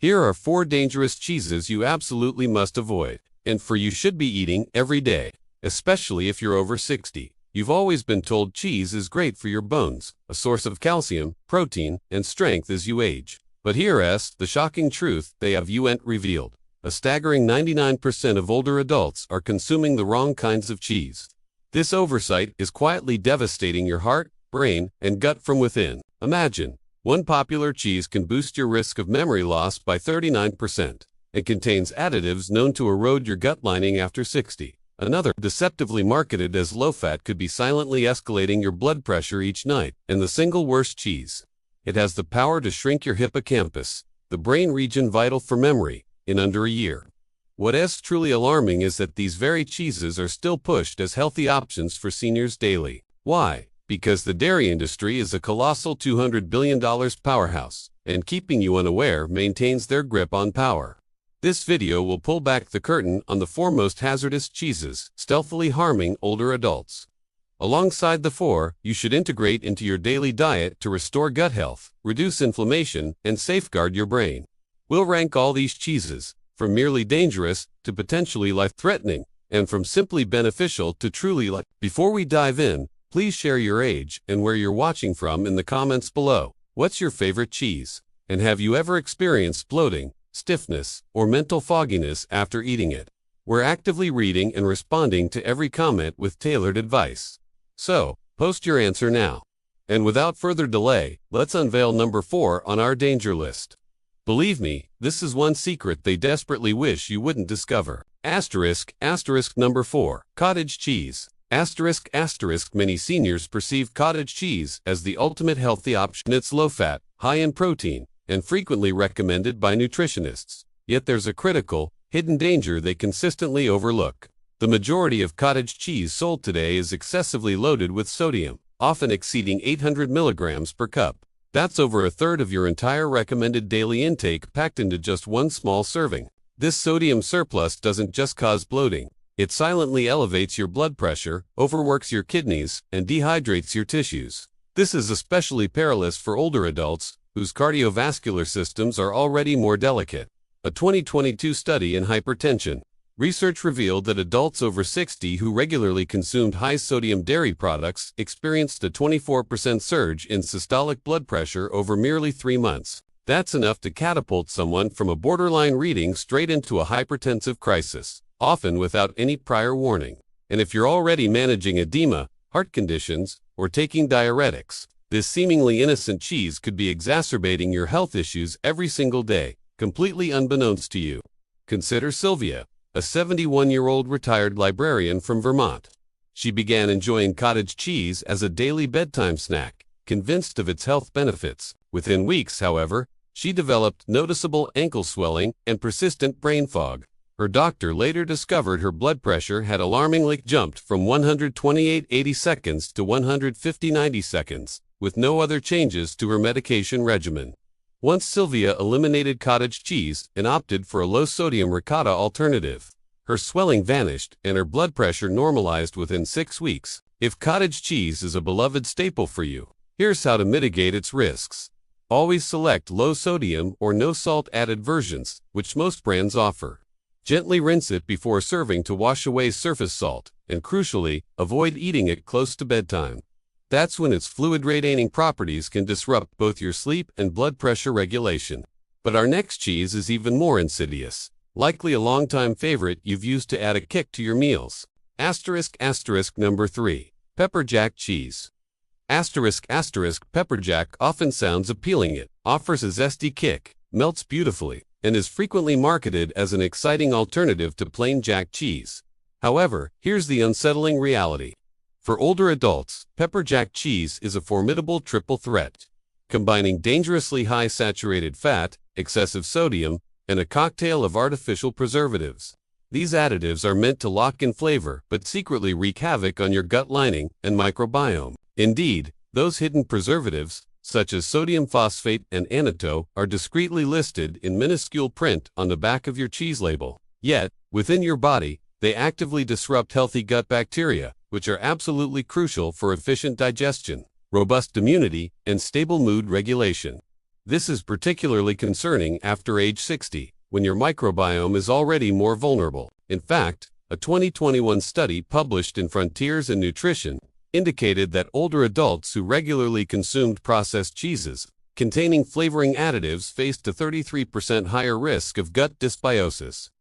Here are 4 dangerous cheeses you absolutely must avoid, and you should be eating every day, especially if you're over 60. You've always been told cheese is great for your bones, a source of calcium, protein, and strength as you age. But here's the shocking truth they have revealed. A staggering 99% of older adults are consuming the wrong kinds of cheese. This oversight is quietly devastating your heart, brain, and gut from within. Imagine, one popular cheese can boost your risk of memory loss by 39%. It contains additives known to erode your gut lining after 60. Another, deceptively marketed as low-fat, could be silently escalating your blood pressure each night. And the single worst cheese. It has the power to shrink your hippocampus, the brain region vital for memory, in under a year. What is truly alarming is that these very cheeses are still pushed as healthy options for seniors daily. Why? Because the dairy industry is a colossal $200 billion powerhouse, and keeping you unaware maintains their grip on power. This video will pull back the curtain on the 4 most hazardous cheeses, stealthily harming older adults. Alongside the 4, you should integrate into your daily diet to restore gut health, reduce inflammation, and safeguard your brain. We'll rank all these cheeses, from merely dangerous to potentially life-threatening, and from simply beneficial to truly life. Before we dive in, please share your age and where you're watching from in the comments below. What's your favorite cheese? And have you ever experienced bloating, stiffness, or mental fogginess after eating it? We're actively reading and responding to every comment with tailored advice. So, post your answer now. And without further delay, let's unveil number 4 on our danger list. Believe me, this is one secret they desperately wish you wouldn't discover. Number 4. Cottage cheese. Many seniors perceive cottage cheese as the ultimate healthy option. It's low-fat, high in protein, and frequently recommended by nutritionists. Yet there's a critical, hidden danger they consistently overlook. The majority of cottage cheese sold today is excessively loaded with sodium, often exceeding 800 milligrams per cup. That's over a third of your entire recommended daily intake packed into just one small serving. This sodium surplus doesn't just cause bloating. It silently elevates your blood pressure, overworks your kidneys, and dehydrates your tissues. This is especially perilous for older adults, whose cardiovascular systems are already more delicate. A 2022 study in hypertension research revealed that adults over 60 who regularly consumed high-sodium dairy products experienced a 24% surge in systolic blood pressure over merely 3 months. That's enough to catapult someone from a borderline reading straight into a hypertensive crisis, often without any prior warning. And if you're already managing edema, heart conditions, or taking diuretics, this seemingly innocent cheese could be exacerbating your health issues every single day, completely unbeknownst to you. Consider Sylvia, a 71-year-old retired librarian from Vermont. She began enjoying cottage cheese as a daily bedtime snack, convinced of its health benefits. Within weeks, however, she developed noticeable ankle swelling and persistent brain fog. Her doctor later discovered her blood pressure had alarmingly jumped from 128/80 seconds to 150/90 seconds, with no other changes to her medication regimen. Once Sylvia eliminated cottage cheese and opted for a low-sodium ricotta alternative, her swelling vanished and her blood pressure normalized within 6 weeks. If cottage cheese is a beloved staple for you, here's how to mitigate its risks. Always select low-sodium or no-salt added versions, which most brands offer. Gently rinse it before serving to wash away surface salt, and crucially, avoid eating it close to bedtime. That's when its fluid-retaining properties can disrupt both your sleep and blood pressure regulation. But our next cheese is even more insidious, likely a longtime favorite you've used to add a kick to your meals. Number 3. Pepper jack cheese. Pepper jack often sounds appealing. It offers a zesty kick, melts beautifully, and is frequently marketed as an exciting alternative to plain jack cheese. However, here's the unsettling reality. For older adults, pepper jack cheese is a formidable triple threat, combining dangerously high saturated fat, excessive sodium, and a cocktail of artificial preservatives. These additives are meant to lock in flavor but secretly wreak havoc on your gut lining and microbiome. Indeed, those hidden preservatives, such as sodium phosphate and annatto, are discreetly listed in minuscule print on the back of your cheese label. Yet, within your body, they actively disrupt healthy gut bacteria, which are absolutely crucial for efficient digestion, robust immunity, and stable mood regulation. This is particularly concerning after age 60, when your microbiome is already more vulnerable. In fact, a 2021 study published in Frontiers in Nutrition indicated that older adults who regularly consumed processed cheeses containing flavoring additives faced a 33% higher risk of gut dysbiosis.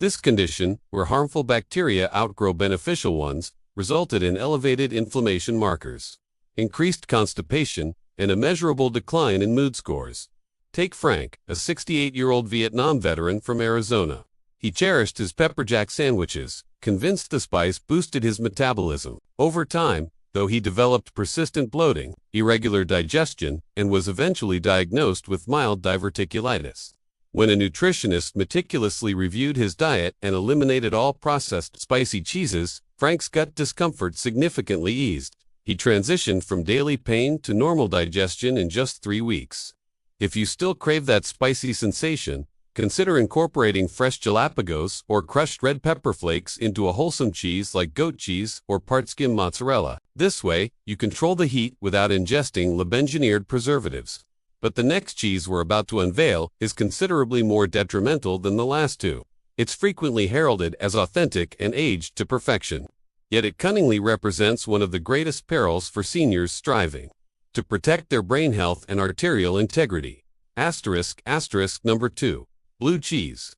This condition, where harmful bacteria outgrow beneficial ones, resulted in elevated inflammation markers, increased constipation, and a measurable decline in mood scores. Take Frank, a 68-year-old Vietnam veteran from Arizona. He cherished his pepperjack sandwiches, convinced the spice boosted his metabolism. Over time, though, he developed persistent bloating, irregular digestion, and was eventually diagnosed with mild diverticulitis. When a nutritionist meticulously reviewed his diet and eliminated all processed spicy cheeses, Frank's gut discomfort significantly eased. He transitioned from daily pain to normal digestion in just 3 weeks. If you still crave that spicy sensation, consider incorporating fresh Galapagos or crushed red pepper flakes into a wholesome cheese like goat cheese or part-skim mozzarella. This way, you control the heat without ingesting lab-engineered preservatives. But the next cheese we're about to unveil is considerably more detrimental than the last two. It's frequently heralded as authentic and aged to perfection. Yet it cunningly represents one of the greatest perils for seniors striving to protect their brain health and arterial integrity. Number 2. Blue cheese.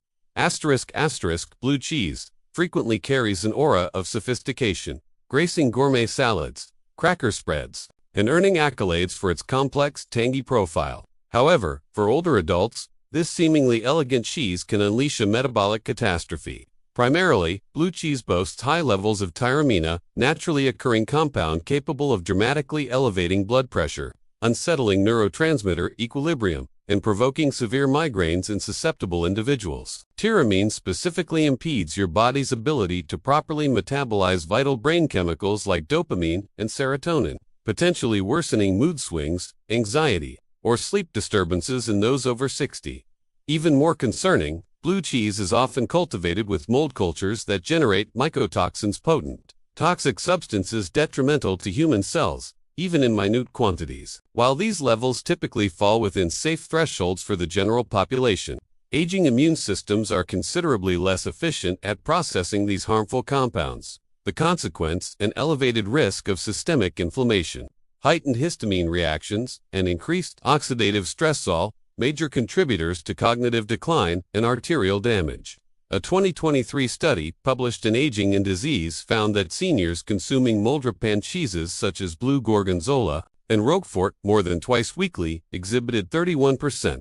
Blue cheese frequently carries an aura of sophistication, gracing gourmet salads, cracker spreads, and earning accolades for its complex, tangy profile. However, for older adults, this seemingly elegant cheese can unleash a metabolic catastrophe. Primarily, blue cheese boasts high levels of tyramina, naturally occurring compound capable of dramatically elevating blood pressure, unsettling neurotransmitter equilibrium, and provoking severe migraines in susceptible individuals. Tyramine specifically impedes your body's ability to properly metabolize vital brain chemicals like dopamine and serotonin, potentially worsening mood swings, anxiety, or sleep disturbances in those over 60. Even more concerning, blue cheese is often cultivated with mold cultures that generate mycotoxins, potent, toxic substances detrimental to human cells, even in minute quantities. While these levels typically fall within safe thresholds for the general population, aging immune systems are considerably less efficient at processing these harmful compounds. The consequence, an elevated risk of systemic inflammation, heightened histamine reactions, and increased oxidative stress, all major contributors to cognitive decline and arterial damage. A 2023 study published in Aging and Disease found that seniors consuming mold-repellent cheeses such as Blue Gorgonzola and Roquefort more than twice weekly exhibited 31%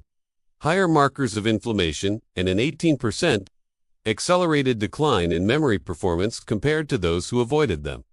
higher markers of inflammation and an 18% accelerated decline in memory performance compared to those who avoided them.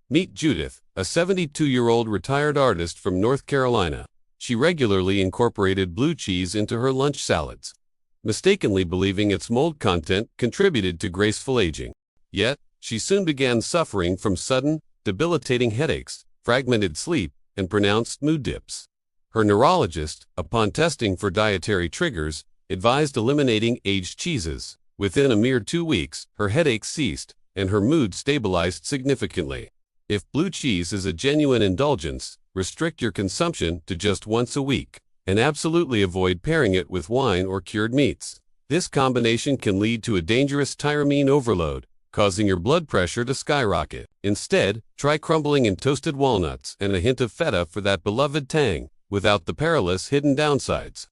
Meet Judith, a 72-year-old retired artist from North Carolina. She regularly incorporated blue cheese into her lunch salads, mistakenly believing its mold content contributed to graceful aging. Yet, she soon began suffering from sudden, debilitating headaches, fragmented sleep, and pronounced mood dips. Her neurologist, upon testing for dietary triggers, advised eliminating aged cheeses. Within a mere 2 weeks, her headaches ceased, and her mood stabilized significantly. If blue cheese is a genuine indulgence, restrict your consumption to just once a week, and absolutely avoid pairing it with wine or cured meats. This combination can lead to a dangerous tyramine overload, causing your blood pressure to skyrocket. Instead, try crumbling in toasted walnuts and a hint of feta for that beloved tang, without the perilous hidden downsides.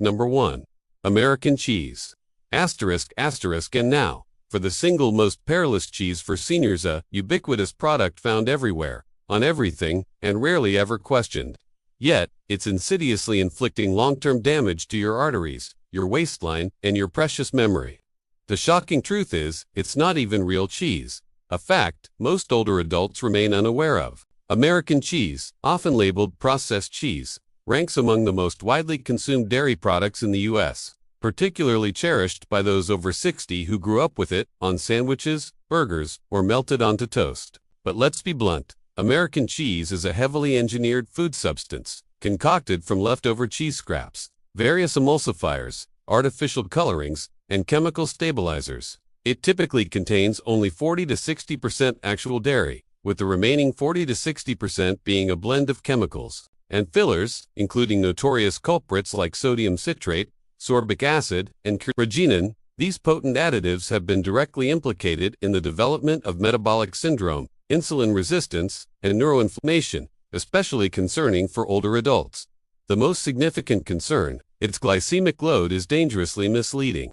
Number 1. American cheese. And now, for the single most perilous cheese for seniors, a ubiquitous product found everywhere, on everything, and rarely ever questioned. Yet, it's insidiously inflicting long-term damage to your arteries, your waistline, and your precious memory. The shocking truth is, it's not even real cheese, a fact most older adults remain unaware of. American cheese, often labeled processed cheese, ranks among the most widely consumed dairy products in the U.S., particularly cherished by those over 60 who grew up with it on sandwiches, burgers, or melted onto toast. But let's be blunt. American cheese is a heavily engineered food substance, concocted from leftover cheese scraps, various emulsifiers, artificial colorings, and chemical stabilizers. It typically contains only 40 to 60% actual dairy, with the remaining 40 to 60% being a blend of chemicals. and fillers, including notorious culprits like sodium citrate, sorbic acid, and carrageenan. These potent additives have been directly implicated in the development of metabolic syndrome, insulin resistance, and neuroinflammation, especially concerning for older adults. The most significant concern, its glycemic load is dangerously misleading.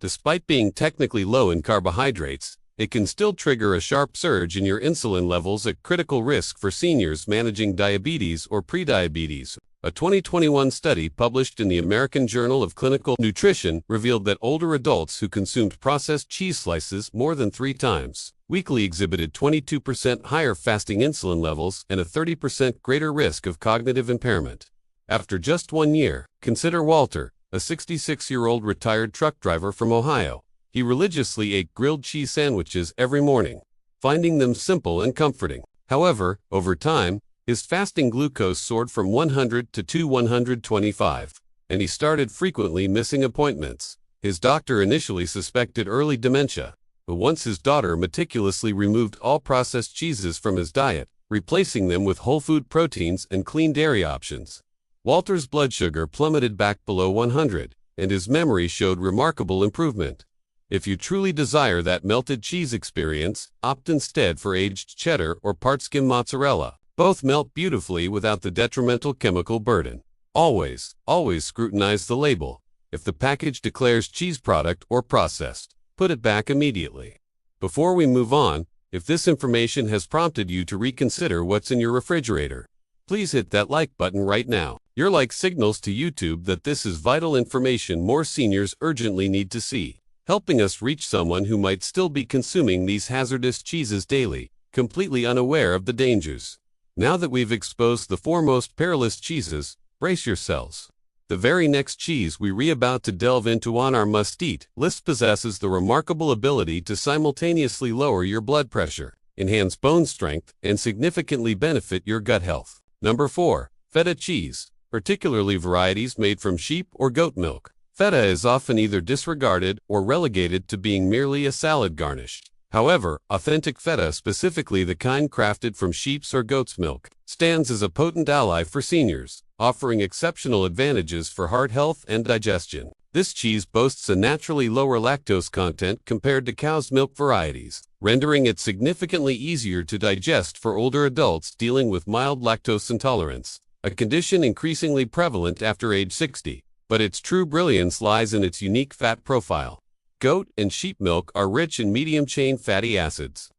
Despite being technically low in carbohydrates, it can still trigger a sharp surge in your insulin levels at critical risk for seniors managing diabetes or prediabetes. A 2021 study published in the American Journal of Clinical Nutrition revealed that older adults who consumed processed cheese slices more than 3 times weekly exhibited 22% higher fasting insulin levels and a 30% greater risk of cognitive impairment. After just 1 year, consider Walter, a 66-year-old retired truck driver from Ohio. He religiously ate grilled cheese sandwiches every morning, finding them simple and comforting. However, over time, his fasting glucose soared from 100 to 125, and he started frequently missing appointments. His doctor initially suspected early dementia, but once his daughter meticulously removed all processed cheeses from his diet, replacing them with whole food proteins and clean dairy options, Walter's blood sugar plummeted back below 100, and his memory showed remarkable improvement. If you truly desire that melted cheese experience, opt instead for aged cheddar or part-skim mozzarella. Both melt beautifully without the detrimental chemical burden. Always scrutinize the label. If the package declares cheese product or processed, put it back immediately. Before we move on, if this information has prompted you to reconsider what's in your refrigerator, please hit that like button right now. Your like signals to YouTube that this is vital information more seniors urgently need to see, helping us reach someone who might still be consuming these hazardous cheeses daily, completely unaware of the dangers. Now that we've exposed the 4 most perilous cheeses, brace yourselves. The very next cheese we're about to delve into on our must-eat list possesses the remarkable ability to simultaneously lower your blood pressure, enhance bone strength, and significantly benefit your gut health. Number 4. Feta cheese, particularly varieties made from sheep or goat milk. Feta is often either disregarded or relegated to being merely a salad garnish. However, authentic feta, specifically the kind crafted from sheep's or goat's milk, stands as a potent ally for seniors, offering exceptional advantages for heart health and digestion. This cheese boasts a naturally lower lactose content compared to cow's milk varieties, rendering it significantly easier to digest for older adults dealing with mild lactose intolerance, a condition increasingly prevalent after age 60. But its true brilliance lies in its unique fat profile. Goat and sheep milk are rich in medium-chain fatty acids.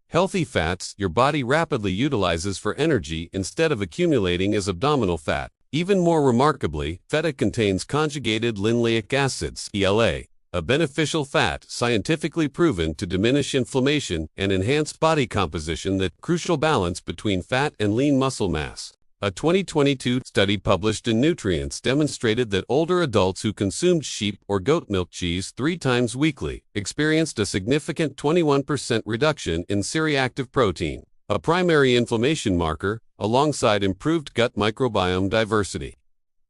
Healthy fats your body rapidly utilizes for energy instead of accumulating as abdominal fat. Even more remarkably, feta contains conjugated linoleic acids, ELA, a beneficial fat scientifically proven to diminish inflammation and enhance body composition, that crucial balance between fat and lean muscle mass. A 2022 study published in Nutrients demonstrated that older adults who consumed sheep or goat milk cheese 3 times weekly experienced a significant 21% reduction in C-reactive protein, a primary inflammation marker, alongside improved gut microbiome diversity.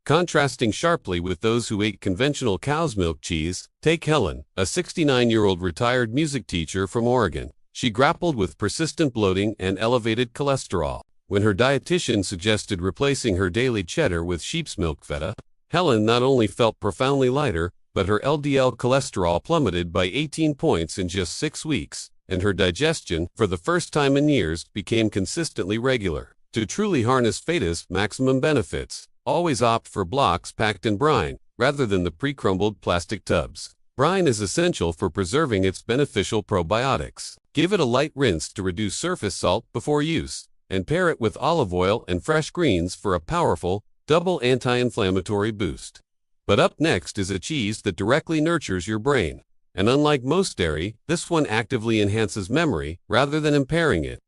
Contrasting sharply with those who ate conventional cow's milk cheese, take Helen, a 69-year-old retired music teacher from Oregon. She grappled with persistent bloating and elevated cholesterol. When her dietitian suggested replacing her daily cheddar with sheep's milk feta, Helen not only felt profoundly lighter, but her LDL cholesterol plummeted by 18 points in just 6 weeks, and her digestion, for the first time in years, became consistently regular. To truly harness feta's maximum benefits, always opt for blocks packed in brine, rather than the pre-crumbled plastic tubs. Brine is essential for preserving its beneficial probiotics. Give it a light rinse to reduce surface salt before use, and pair it with olive oil and fresh greens for a powerful, double anti-inflammatory boost. But up next is a cheese that directly nurtures your brain. And unlike most dairy, this one actively enhances memory rather than impairing it.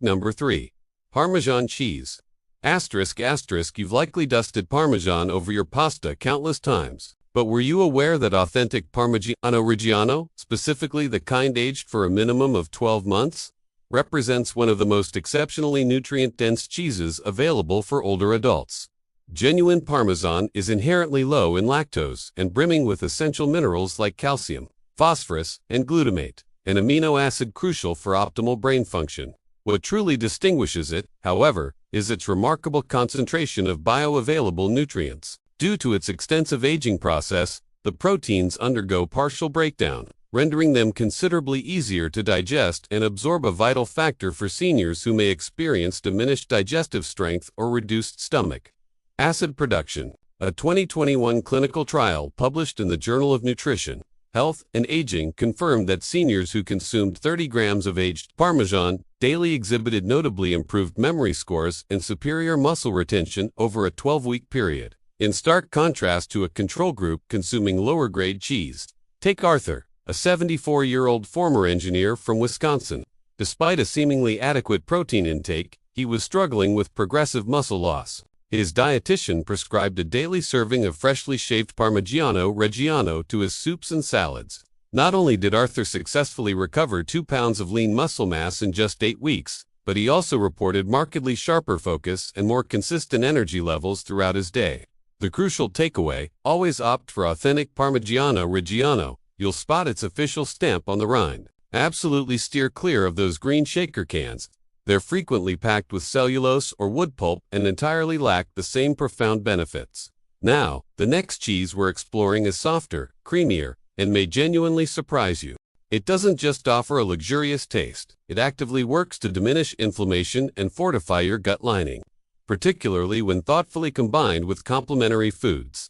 Number 3. Parmesan cheese. You've likely dusted Parmesan over your pasta countless times. But were you aware that authentic Parmigiano Reggiano, specifically the kind aged for a minimum of 12 months, represents one of the most exceptionally nutrient-dense cheeses available for older adults? Genuine Parmesan is inherently low in lactose and brimming with essential minerals like calcium, phosphorus, and glutamate, an amino acid crucial for optimal brain function. What truly distinguishes it, however, is its remarkable concentration of bioavailable nutrients. Due to its extensive aging process, the proteins undergo partial breakdown, rendering them considerably easier to digest and absorb, a vital factor for seniors who may experience diminished digestive strength or reduced stomach acid production. A 2021 clinical trial published in the Journal of Nutrition, Health, and Aging confirmed that seniors who consumed 30 grams of aged Parmesan daily exhibited notably improved memory scores and superior muscle retention over a 12-week period, in stark contrast to a control group consuming lower-grade cheese. Take Arthur, a 74-year-old former engineer from Wisconsin. Despite a seemingly adequate protein intake, he was struggling with progressive muscle loss. His dietitian prescribed a daily serving of freshly shaved Parmigiano Reggiano to his soups and salads. Not only did Arthur successfully recover 2 pounds of lean muscle mass in just 8 weeks, but he also reported markedly sharper focus and more consistent energy levels throughout his day. The crucial takeaway: always opt for authentic Parmigiano Reggiano. You'll spot its official stamp on the rind. Absolutely steer clear of those green shaker cans. They're frequently packed with cellulose or wood pulp and entirely lack the same profound benefits. Now, the next cheese we're exploring is softer, creamier, and may genuinely surprise you. It doesn't just offer a luxurious taste, it actively works to diminish inflammation and fortify your gut lining, particularly when thoughtfully combined with complementary foods.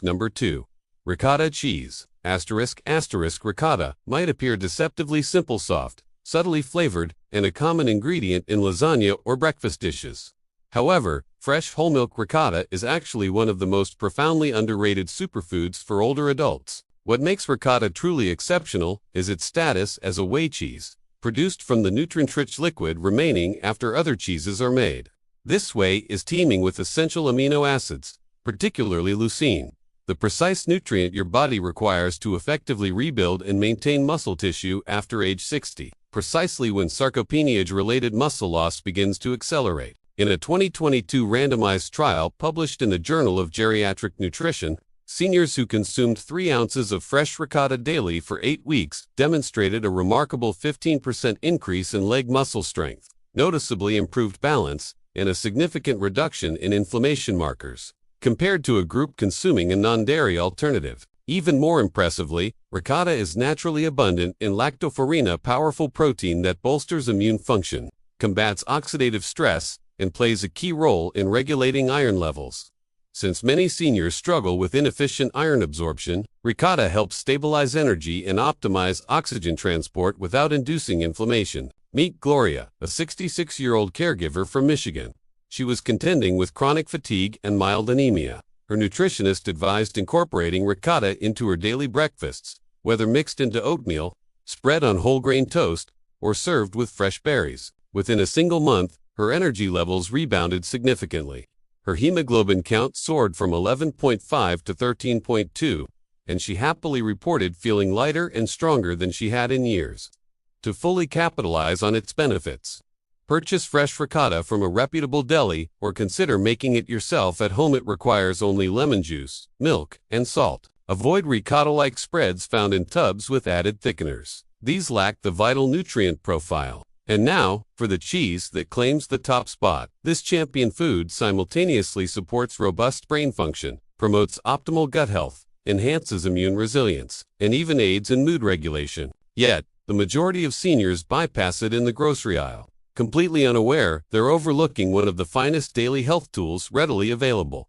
Number 2. Ricotta cheese. Ricotta might appear deceptively simple, soft, subtly flavored, and a common ingredient in lasagna or breakfast dishes. However, fresh whole milk ricotta is actually one of the most profoundly underrated superfoods for older adults. What makes ricotta truly exceptional is its status as a whey cheese, produced from the nutrient-rich liquid remaining after other cheeses are made. This whey is teeming with essential amino acids, particularly leucine, the precise nutrient your body requires to effectively rebuild and maintain muscle tissue after age 60, precisely when sarcopenia-related muscle loss begins to accelerate. In a 2022 randomized trial published in the Journal of Geriatric Nutrition, seniors who consumed 3 ounces of fresh ricotta daily for 8 weeks demonstrated a remarkable 15% increase in leg muscle strength, noticeably improved balance, and a significant reduction in inflammation markers, compared to a group consuming a non-dairy alternative. Even more impressively, ricotta is naturally abundant in lactoferrin, a powerful protein that bolsters immune function, combats oxidative stress, and plays a key role in regulating iron levels. Since many seniors struggle with inefficient iron absorption, ricotta helps stabilize energy and optimize oxygen transport without inducing inflammation. Meet Gloria, a 66-year-old caregiver from Michigan. She was contending with chronic fatigue and mild anemia. Her nutritionist advised incorporating ricotta into her daily breakfasts, whether mixed into oatmeal, spread on whole grain toast, or served with fresh berries. Within a single month, her energy levels rebounded significantly. Her hemoglobin count soared from 11.5 to 13.2, and she happily reported feeling lighter and stronger than she had in years. To fully capitalize on its benefits, purchase fresh ricotta from a reputable deli or consider making it yourself at home. It requires only lemon juice, milk, and salt. Avoid ricotta-like spreads found in tubs with added thickeners. These lack the vital nutrient profile. And now, for the cheese that claims the top spot. This champion food simultaneously supports robust brain function, promotes optimal gut health, enhances immune resilience, and even aids in mood regulation. Yet, the majority of seniors bypass it in the grocery aisle. Completely unaware, they're overlooking one of the finest daily health tools readily available.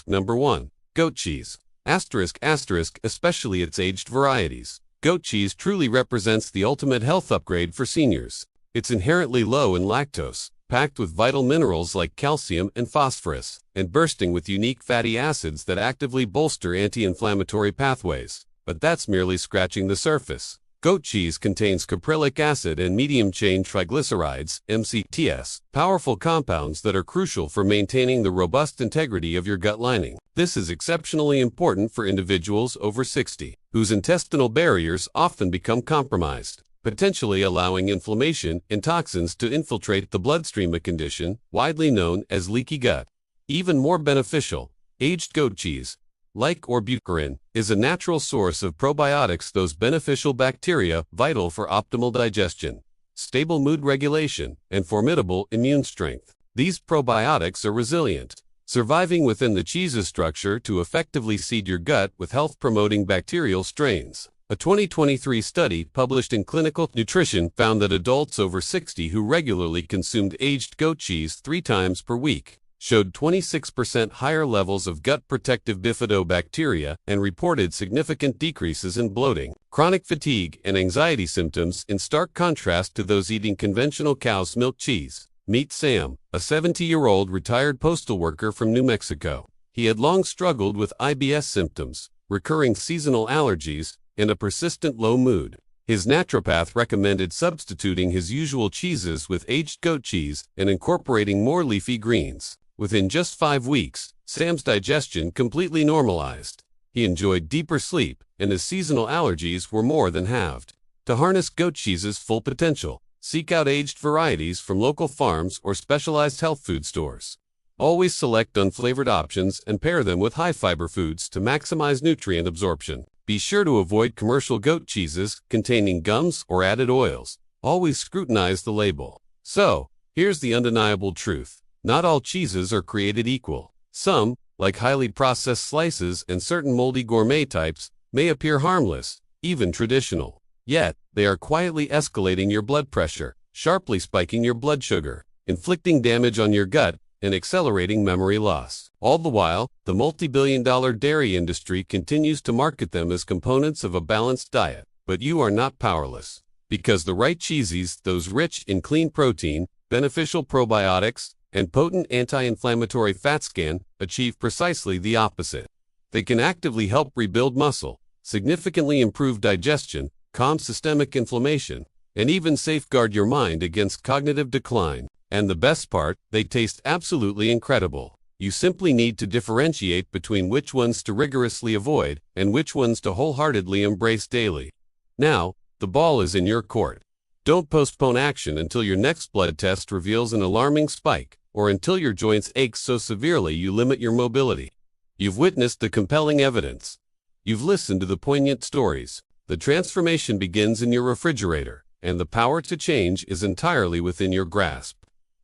Number 1. Goat cheese. Especially its aged varieties. Goat cheese truly represents the ultimate health upgrade for seniors. It's inherently low in lactose, packed with vital minerals like calcium and phosphorus, and bursting with unique fatty acids that actively bolster anti-inflammatory pathways. But that's merely scratching the surface. Goat cheese contains caprylic acid and medium-chain triglycerides, MCTs, powerful compounds that are crucial for maintaining the robust integrity of your gut lining. This is exceptionally important for individuals over 60, whose intestinal barriers often become compromised, potentially allowing inflammation and toxins to infiltrate the bloodstream, a condition widely known as leaky gut. Even more beneficial, aged goat cheese, like orbutyrin, is a natural source of probiotics, those beneficial bacteria vital for optimal digestion. stable mood regulation, and formidable immune strength. These probiotics are resilient, surviving within the cheese's structure to effectively seed your gut with health-promoting bacterial strains. A 2023 study published in Clinical Nutrition found that adults over 60 who regularly consumed aged goat cheese 3 times per week showed 26% higher levels of gut-protective bifidobacteria and reported significant decreases in bloating, chronic fatigue, and anxiety symptoms in stark contrast to those eating conventional cow's milk cheese. Meet Sam, a 70-year-old retired postal worker from New Mexico. He had long struggled with IBS symptoms, recurring seasonal allergies, and a persistent low mood. His naturopath recommended substituting his usual cheeses with aged goat cheese and incorporating more leafy greens. Within just 5 weeks, Sam's digestion completely normalized. He enjoyed deeper sleep, and his seasonal allergies were more than halved. To harness goat cheese's full potential, seek out aged varieties from local farms or specialized health food stores. Always select unflavored options and pair them with high-fiber foods to maximize nutrient absorption. Be sure to avoid commercial goat cheeses containing gums or added oils. Always scrutinize the label. So, here's the undeniable truth. Not all cheeses are created equal. Some, like highly processed slices and certain moldy gourmet types, may appear harmless, even traditional. Yet, they are quietly escalating your blood pressure, sharply spiking your blood sugar, inflicting damage on your gut, and accelerating memory loss. All the while, the multi-billion-dollar dairy industry continues to market them as components of a balanced diet. But you are not powerless. Because the right cheeses, those rich in clean protein, beneficial probiotics, and potent anti-inflammatory fat scan, achieve precisely the opposite. They can actively help rebuild muscle, significantly improve digestion, calm systemic inflammation, and even safeguard your mind against cognitive decline. And the best part, they taste absolutely incredible. You simply need to differentiate between which ones to rigorously avoid and which ones to wholeheartedly embrace daily. Now, the ball is in your court. Don't postpone action until your next blood test reveals an alarming spike, or until your joints ache so severely you limit your mobility. You've witnessed the compelling evidence. You've listened to the poignant stories. The transformation begins in your refrigerator, and the power to change is entirely within your grasp.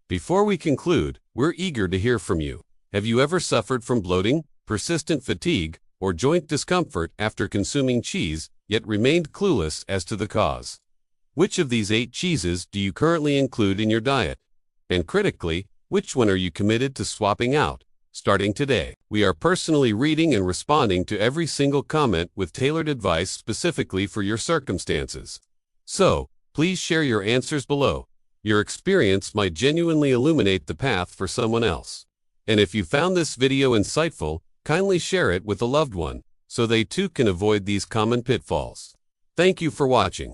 Before we conclude, we're eager to hear from you. Have you ever suffered from bloating, persistent fatigue, or joint discomfort after consuming cheese, yet remained clueless as to the cause? Which of these 8 cheeses do you currently include in your diet? And critically, which one are you committed to swapping out? Starting today, we are personally reading and responding to every single comment with tailored advice specifically for your circumstances. So, please share your answers below. Your experience might genuinely illuminate the path for someone else. And if you found this video insightful, kindly share it with a loved one, so they too can avoid these common pitfalls. Thank you for watching.